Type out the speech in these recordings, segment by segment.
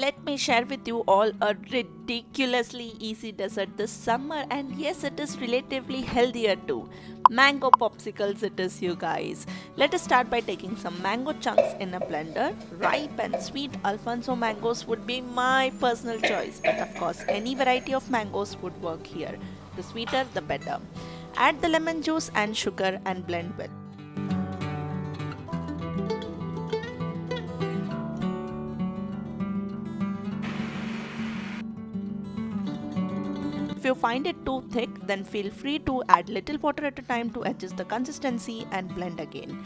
let me share with you all a ridiculously easy dessert this summer, and yes, it is relatively healthier too. Mango popsicles it is, you guys. Let us start by taking some mango chunks in a blender. Ripe and sweet Alfonso mangoes would be my personal choice, but of course any variety of mangoes would work here. The sweeter the better. Add the lemon juice and sugar and blend well. If you find it too thick, then feel free to add little water at a time to adjust the consistency and blend again.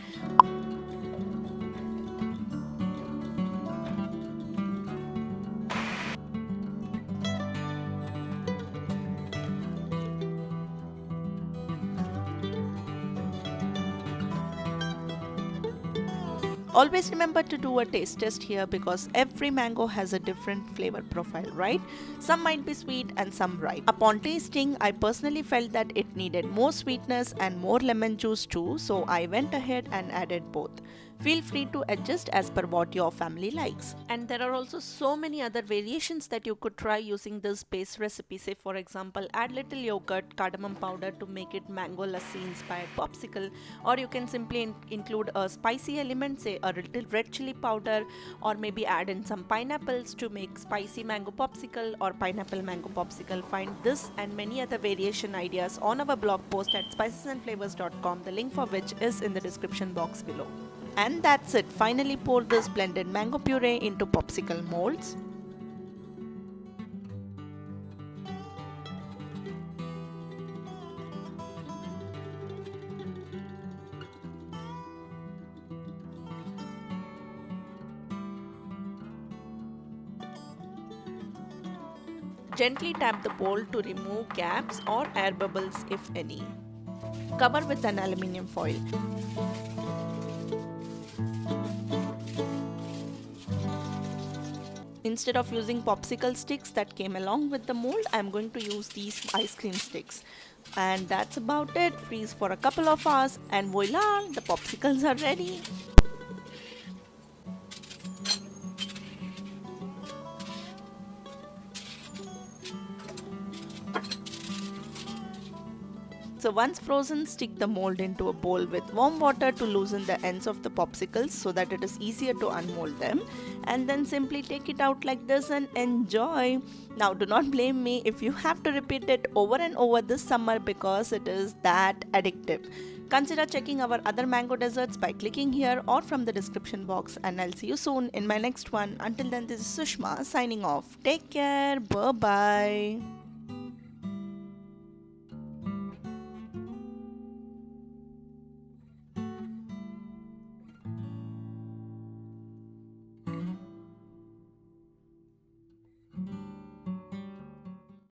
Always remember to do a taste test here because every mango has a different flavor profile, right? Some might be sweet and some ripe. Upon tasting, I personally felt that it needed more sweetness and more lemon juice too, so I went ahead and added both. Feel free to adjust as per what your family likes. And there are also so many other variations that you could try using this base recipe. Say for example, add little yogurt, cardamom powder to make it mango lassi inspired popsicle, or you can simply include a spicy element, say a little red chili powder, or maybe add in some pineapples to make spicy mango popsicle or pineapple mango popsicle. Find this and many other variation ideas on our blog post at spicesandflavors.com, the link for which is in the description box below. And that's it. Finally pour this blended mango puree into popsicle molds. Gently tap the bowl to remove gaps or air bubbles if any. Cover with an aluminium foil. Instead of using popsicle sticks that came along with the mold, I'm going to use these ice cream sticks. And that's about it. Freeze for a couple of hours and voila, the popsicles are ready. So once frozen, stick the mold into a bowl with warm water to loosen the ends of the popsicles so that it is easier to unmold them, and then simply take it out like this and enjoy. Now do not blame me if you have to repeat it over and over this summer because it is that addictive. Consider checking our other mango desserts by clicking here or from the description box, and I'll see you soon in my next one. Until then, this is Sushma signing off. Take care. Bye bye.